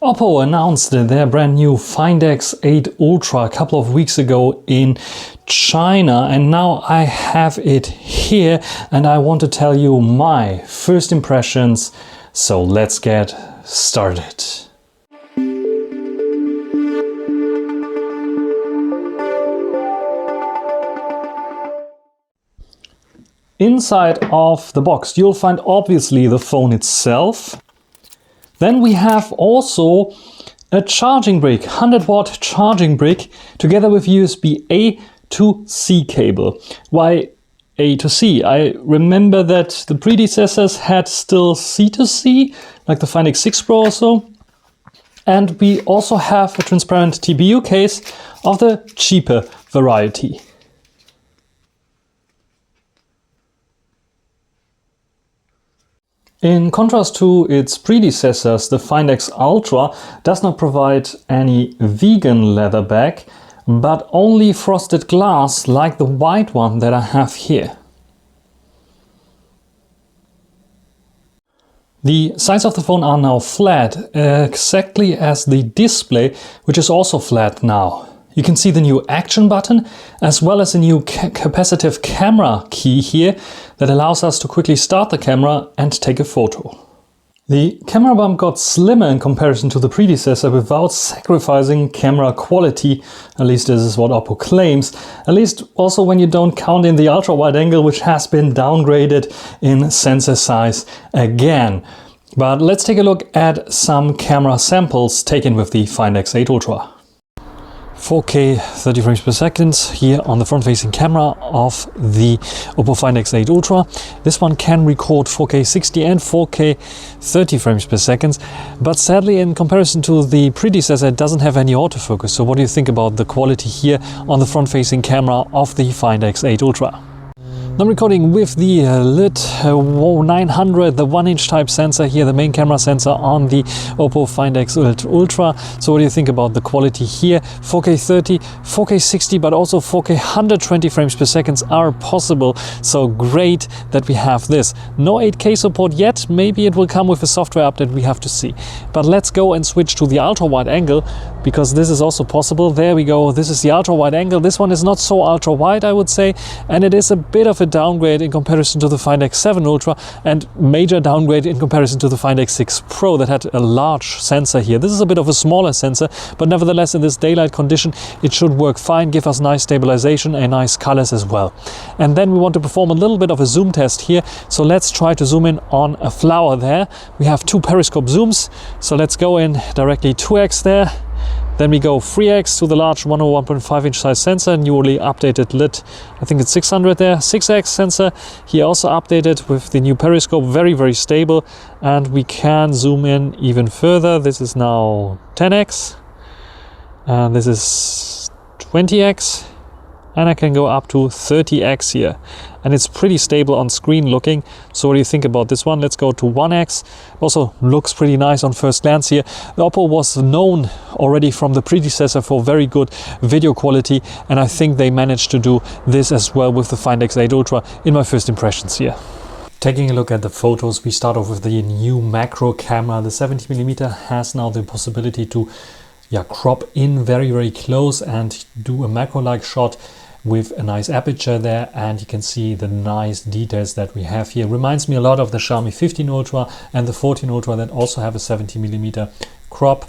Oppo announced their brand new Find X8 Ultra a couple of weeks ago in China, and now I have it here and I want to tell you my first impressions. So let's get started. Inside of the box you'll find obviously the phone itself. Then we have also a charging brick, 100-watt charging brick, together with USB-A to C cable. Why A to C? I remember that the predecessors had still C to C, like the Find X6 Pro also. And we also have a transparent TPU case of the cheaper variety. In contrast to its predecessors, the Find X Ultra does not provide any vegan leather back, but only frosted glass like the white one that I have here. The sides of the phone are now flat, exactly as the display, which is also flat now. You can see the new action button as well as a new capacitive camera key here that allows us to quickly start the camera and take a photo. The camera bump got slimmer in comparison to the predecessor without sacrificing camera quality, at least this is what Oppo claims, at least also when you don't count in the ultra wide angle, which has been downgraded in sensor size again. But let's take a look at some camera samples taken with the Find X8 Ultra. 4K 30 frames per second here on the front-facing camera of the Oppo Find X8 Ultra. This one can record 4K 60 and 4K 30 frames per second, but sadly in comparison to the predecessor it doesn't have any autofocus. So what do you think about the quality here on the front-facing camera of the Find X8 Ultra? I'm recording with the LIT 900, the 1-inch type sensor here, the main camera sensor on the Oppo Find X8 Ultra. So what do you think about the quality here? 4K 30, 4K 60, but also 4K 120 frames per second are possible. So great that we have this. No 8K support yet, maybe it will come with a software update, we have to see. But let's go and switch to the ultra wide angle, because this is also possible. There we go, this is the ultra wide angle. This one is not so ultra wide, I would say, and it is a bit of a downgrade in comparison to the Find X7 Ultra and major downgrade in comparison to the Find X6 Pro that had a large sensor here. This is a bit of a smaller sensor, but nevertheless in this daylight condition it should work fine, give us nice stabilization and nice colors as well. And then we want to perform a little bit of a zoom test here, so let's try to zoom in on a flower there. We have two periscope zooms, so let's go in directly 2x there. Then we go 3x to the large 101.5-inch size sensor, newly updated LIT, I think it's 600 there, 6x sensor, here also updated with the new periscope, very stable, and we can zoom in even further. This is now 10x, and this is 20x, and I can go up to 30x here, and it's pretty stable on screen looking. So what do you think about this one? Let's go to 1x. Also looks pretty nice on first glance here. The Oppo was known already from the predecessor for very good video quality, and I think they managed to do this as well with the Find X8 Ultra in my first impressions here. Taking a look at the photos, we start off with the new macro camera. The 70mm has now the possibility to crop in very close and do a macro-like shot with a nice aperture there, and you can see the nice details that we have here. Reminds me a lot of the Xiaomi 15 Ultra and the 14 Ultra that also have a 70mm crop.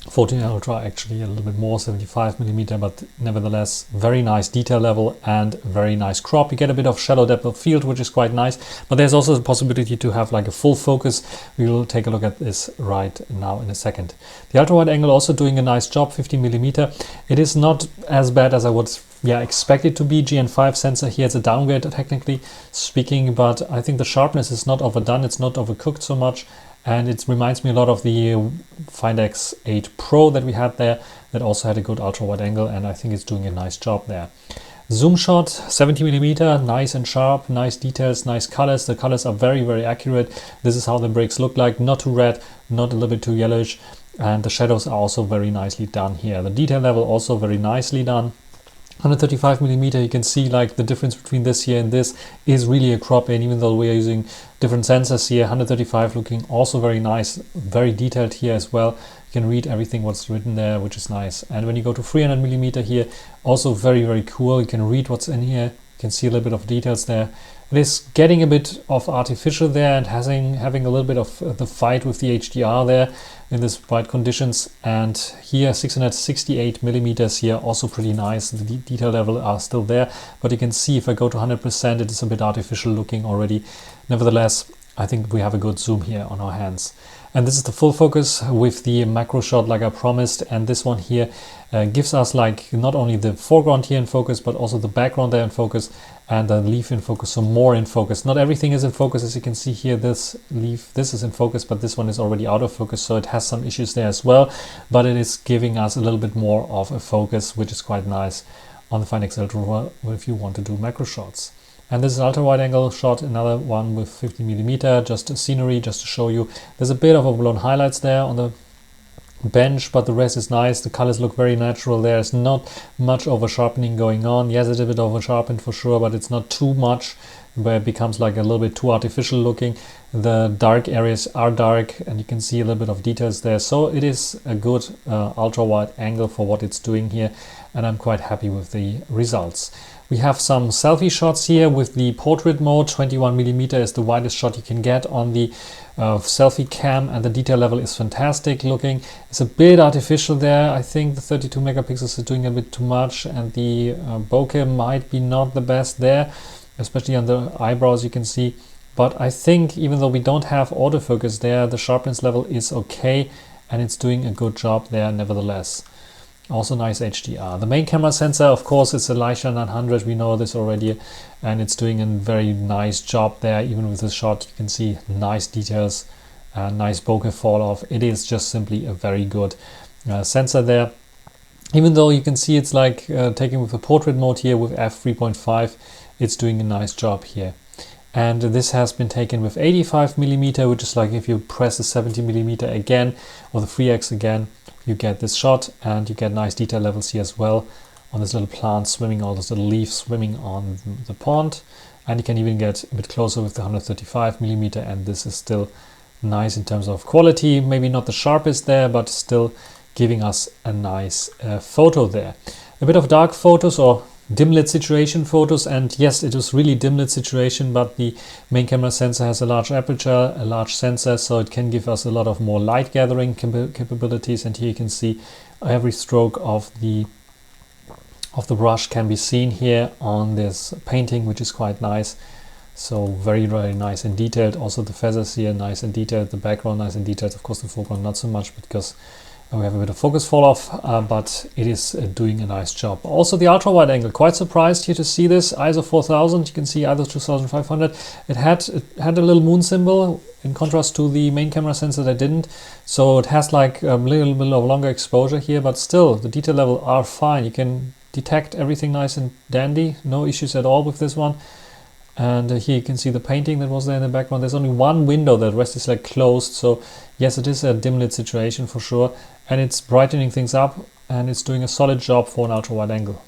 14 Ultra actually a little bit more, 75mm, but nevertheless very nice detail level and very nice crop. You get a bit of shallow depth of field, which is quite nice, but there's also the possibility to have like a full focus. We will take a look at this right now in a second. The ultra wide angle also doing a nice job, 15mm. It is not as bad as I would expect it to be. GN5 sensor here, it's a downgrade technically speaking, but I think the sharpness is not overdone, it's not overcooked so much. And it reminds me a lot of the Find X8 Pro that we had there, that also had a good ultra wide angle, and I think it's doing a nice job there. Zoom shot, 70mm, nice and sharp, nice details, nice colors. The colors are very accurate. This is how the bricks look like, not too red, not a little bit too yellowish, and the shadows are also very nicely done here. The detail level also very nicely done. 135mm, you can see like the difference between this here and this is really a crop in, even though we are using different sensors here. 135 looking also very nice, very detailed here as well. You can read everything what's written there, which is nice. And when you go to 300mm here, also very, very cool. You can read what's in here. You can see a little bit of details there. It is getting a bit of artificial there and having a little bit of the fight with the HDR there in this bright conditions. And here 668mm here, also pretty nice. The detail level are still there, but you can see if I go to 100%, it is a bit artificial looking already. Nevertheless, I think we have a good zoom here on our hands. And this is the full focus with the macro shot like I promised. And this one here gives us like not only the foreground here in focus, but also the background there in focus and the leaf in focus, so more in focus. Not everything is in focus, as you can see here. This leaf, this is in focus, but this one is already out of focus, so it has some issues there as well. But it is giving us a little bit more of a focus, which is quite nice on the Find X8 Ultra if you want to do macro shots. And this is an ultra wide angle shot, another one with 50mm, just a scenery, just to show you. There's a bit of overblown highlights there on the bench, but the rest is nice. The colors look very natural. There's not much over sharpening going on. Yes, it's a bit over sharpened for sure, but it's not too much where it becomes like a little bit too artificial looking. The dark areas are dark and you can see a little bit of details there. So it is a good ultra wide angle for what it's doing here, and I'm quite happy with the results. We have some selfie shots here with the portrait mode. 21mm is the widest shot you can get on the selfie cam, and the detail level is fantastic looking. It's a bit artificial there. I think the 32 megapixels is doing a bit too much, and the bokeh might be not the best there, especially on the eyebrows you can see. But I think even though we don't have autofocus there, the sharpness level is okay and it's doing a good job there nevertheless. Also nice HDR. The main camera sensor, of course, is a Leica 900. We know this already, and it's doing a very nice job there. Even with this shot, you can see nice details, nice bokeh fall off. It is just simply a very good sensor there. Even though you can see it's like taken with the portrait mode here with f3.5, it's doing a nice job here. And this has been taken with 85mm, which is like if you press the 70mm again or the 3x again, you get this shot, and you get nice detail levels here as well on this little plant swimming, all those little leaves swimming on the pond. And you can even get a bit closer with the 135mm, and this is still nice in terms of quality. Maybe not the sharpest there, but still giving us a nice photo there. A bit of dark photos or dim lit situation photos, and yes, it was really dim lit situation, but the main camera sensor has a large aperture, a large sensor, so it can give us a lot of more light gathering capabilities. And here you can see every stroke of the brush can be seen here on this painting, which is quite nice. So very, very nice and detailed. Also the feathers here nice and detailed, the background nice and detailed. Of course the foreground not so much because we have a bit of focus fall off, but it is doing a nice job. Also the ultra wide angle, quite surprised here to see this. ISO 4000, you can see ISO 2500. It had a little moon symbol in contrast to the main camera sensor that didn't. So it has like a little bit of longer exposure here, but still the detail level are fine. You can detect everything nice and dandy, no issues at all with this one. And here you can see the painting that was there in the background. There's only one window, the rest is like closed. So yes, it is a dim lit situation for sure. And it's brightening things up, and it's doing a solid job for an ultra wide angle.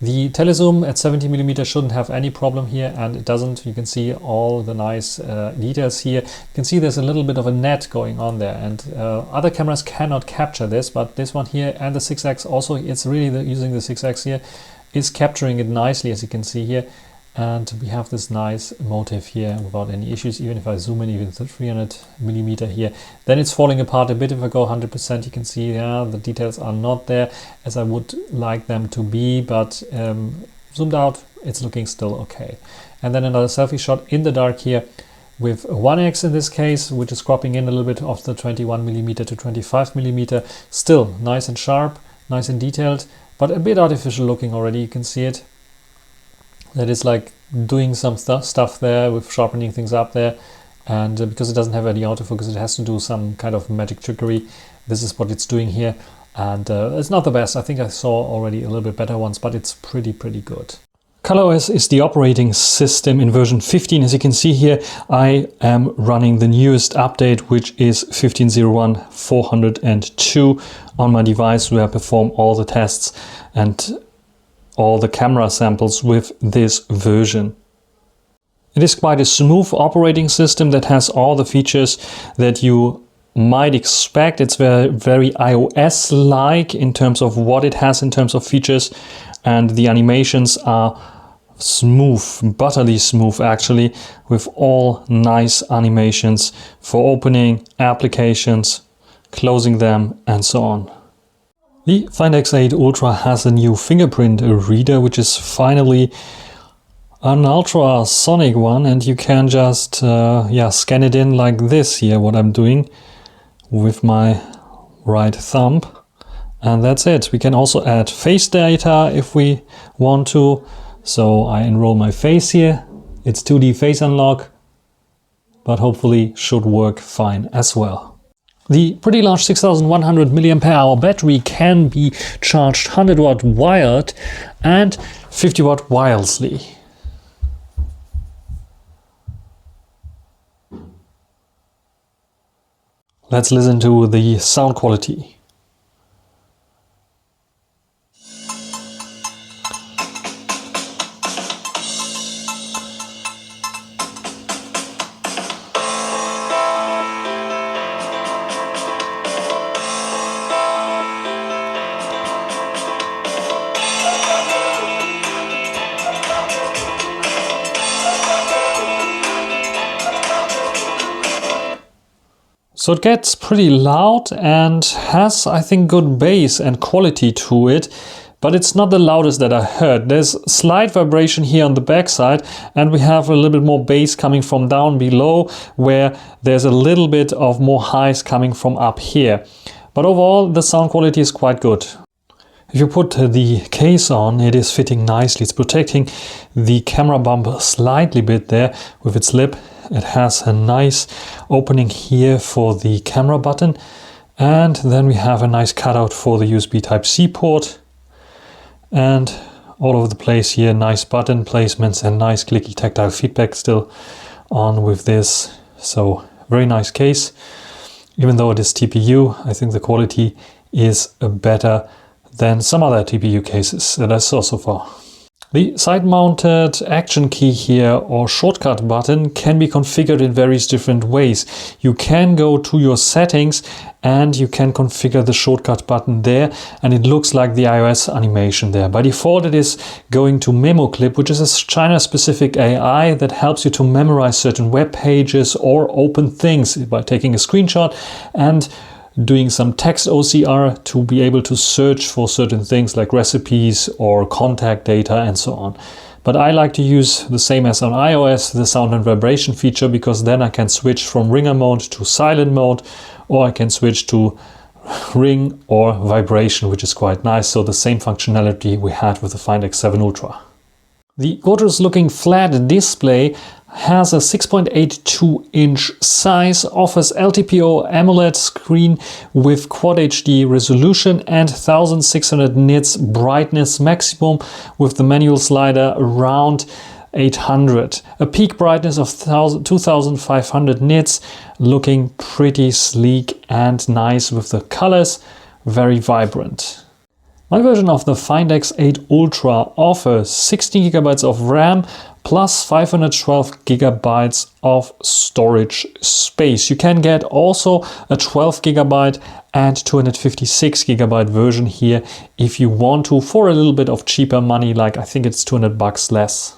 The telezoom at 70mm shouldn't have any problem here, and it doesn't. You can see all the nice details here. You can see there's a little bit of a net going on there, and other cameras cannot capture this, but this one here and the 6x also, it's really using the 6x here, is capturing it nicely, as you can see here. And we have this nice motif here without any issues. Even if I zoom in even to 300mm here, then it's falling apart a bit. If I go 100%, you can see the details are not there as I would like them to be, but zoomed out, it's looking still okay. And then another selfie shot in the dark here with 1x in this case, which is cropping in a little bit of the 21mm to 25mm. Still nice and sharp, nice and detailed, but a bit artificial looking already. You can see it. That is like doing some stuff there with sharpening things up there, and because it doesn't have any autofocus, it has to do some kind of magic trickery. This is what it's doing here, and it's not the best. I think I saw already a little bit better ones, but it's pretty good. ColorOS is the operating system in version 15. As you can see here, I am running the newest update, which is 15.01.402 on my device, where I perform all the tests. And all the camera samples with this version. It is quite a smooth operating system that has all the features that you might expect. It's very iOS-like in terms of what it has in terms of features, and the animations are smooth, butterly smooth actually, with all nice animations for opening applications, closing them, and so on. The Find X8 Ultra has a new fingerprint reader, which is finally an ultrasonic one, and you can just scan it in like this here, what I'm doing with my right thumb, and that's it. We can also add face data if we want to. So I enroll my face here. It's 2D face unlock, but hopefully should work fine as well. The pretty large 6100 mAh battery can be charged 100 watt wired and 50 watt wirelessly. Let's listen to the sound quality. So it gets pretty loud and has, I think, good bass and quality to it, but it's not the loudest that I heard. There's slight vibration here on the backside, and we have a little bit more bass coming from down below, where there's a little bit of more highs coming from up here. But overall, the sound quality is quite good. If you put the case on, it is fitting nicely. It's protecting the camera bump slightly bit there with its lip. It has a nice opening here for the camera button, and then we have a nice cutout for the USB Type-C port, and all over the place here nice button placements and nice clicky tactile feedback still on with this. So very nice case. Even though it is TPU, I think the quality is better than some other TPU cases that I saw so far. The side-mounted action key here, or shortcut button, can be configured in various different ways. You can go to your settings and you can configure the shortcut button there, and it looks like the iOS animation there. By default it is going to MemoClip, which is a China-specific AI that helps you to memorize certain web pages or open things by taking a screenshot and doing some text OCR to be able to search for certain things like recipes or contact data and so on. But I like to use the same as on iOS, the sound and vibration feature, because then I can switch from ringer mode to silent mode, or I can switch to ring or vibration, which is quite nice. So the same functionality we had with the Find X7 Ultra. The gorgeous looking flat display has a 6.82-inch size, offers LTPO AMOLED screen with Quad HD resolution and 1600 nits brightness maximum, with the manual slider around 800. A peak brightness of 2500 nits, looking pretty sleek and nice with the colors, very vibrant. My version of the Find X8 Ultra offers 16 GB of RAM plus 512 GB of storage space. You can get also a 12 GB and 256 GB version here if you want to, for a little bit of cheaper money, like I think it's $200 less.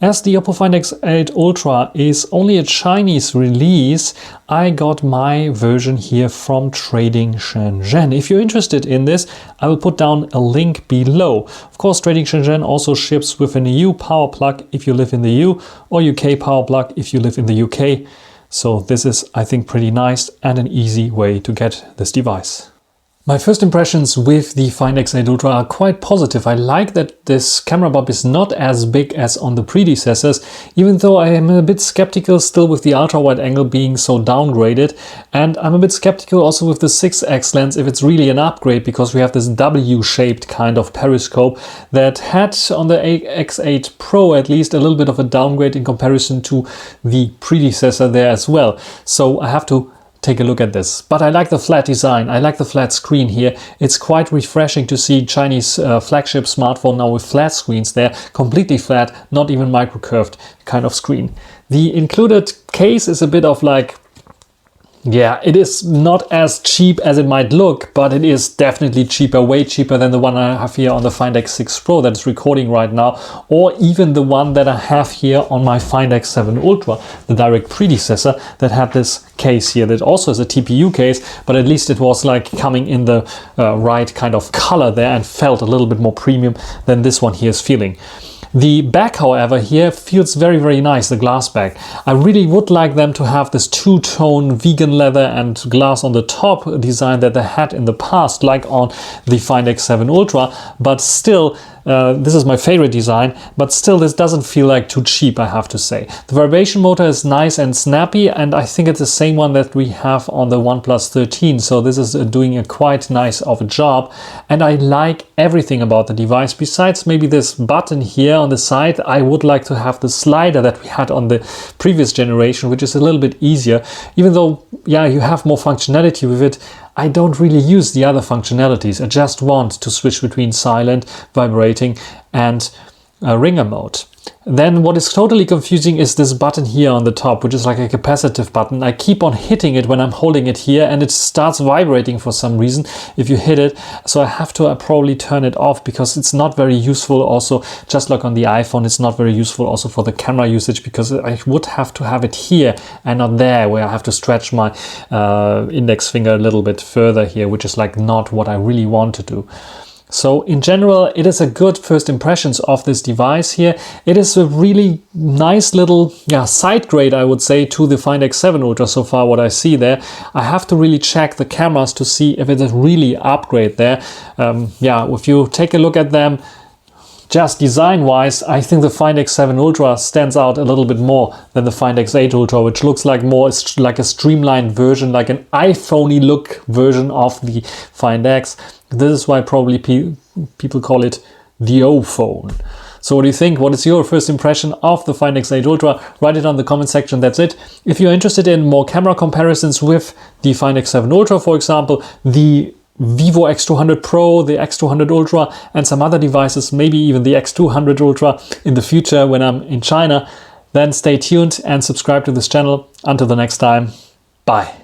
As the Oppo Find X8 Ultra is only a Chinese release, I got my version here from Trading Shenzhen. If you're interested in this, I will put down a link below. Of course, Trading Shenzhen also ships with an EU power plug if you live in the EU, or UK power plug if you live in the UK. So this is, I think, pretty nice and an easy way to get this device. My first impressions with the Find X8 Ultra are quite positive. I like that this camera bump is not as big as on the predecessors, even though I am a bit skeptical still with the ultra-wide angle being so downgraded, and I'm a bit skeptical also with the 6x lens if it's really an upgrade, because we have this W-shaped kind of periscope that had on the X8 Pro at least a little bit of a downgrade in comparison to the predecessor there as well. So I have to take a look at this. But I like the flat design. I like the flat screen here. It's quite refreshing to see Chinese flagship smartphone now with flat screens there, completely flat, not even micro-curved kind of screen. The included case is a bit of like, yeah, it is not as cheap as it might look, but it is definitely cheaper, way cheaper than the one I have here on the Find X6 Pro that is recording right now, or even the one that I have here on my Find X7 Ultra, the direct predecessor that had this case here that also is a TPU case, but at least it was like coming in the right kind of color there and felt a little bit more premium than this one here is feeling. The back, however, here feels very, very nice, the glass back. I really would like them to have this two-tone vegan leather and glass on the top design that they had in the past, like on the Find X7 Ultra, but still, this is my favorite design, but still this doesn't feel like too cheap, I have to say. The vibration motor is nice and snappy, and I think it's the same one that we have on the OnePlus 13, so this is doing a quite nice of a job, and I like everything about the device. Besides maybe this button here on the side, I would like to have the slider that we had on the previous generation, which is a little bit easier, even though, yeah, you have more functionality with it. I don't really use the other functionalities. I just want to switch between silent, vibrating and ringer mode. Then what is totally confusing is this button here on the top, which is like a capacitive button. I keep on hitting it when I'm holding it here and it starts vibrating for some reason if you hit it. So I have to probably turn it off because it's not very useful. Also, just like on the iPhone, it's not very useful also for the camera usage, because I would have to have it here and not there, where I have to stretch my index finger a little bit further here, which is like not what I really want to do. So in general, it is a good first impressions of this device here. It is a really nice little side grade, I would say, to the Find X7 Ultra so far, what I see there. I have to really check the cameras to see if it is really upgrade there. If you take a look at them, just design-wise, I think the Find X7 Ultra stands out a little bit more than the Find X8 Ultra, which looks like more like a streamlined version, like an iPhone-y look version of the Find X. This is why probably people call it the oPhone. So what do you think? What is your first impression of the Find X8 Ultra? Write it on the comment section. That's it. If you're interested in more camera comparisons with the Find X7 Ultra, for example, the Vivo X200 Pro, the X200 Ultra, and some other devices, maybe even the X200 Ultra in the future when I'm in China, then stay tuned and subscribe to this channel. Until the next time, bye.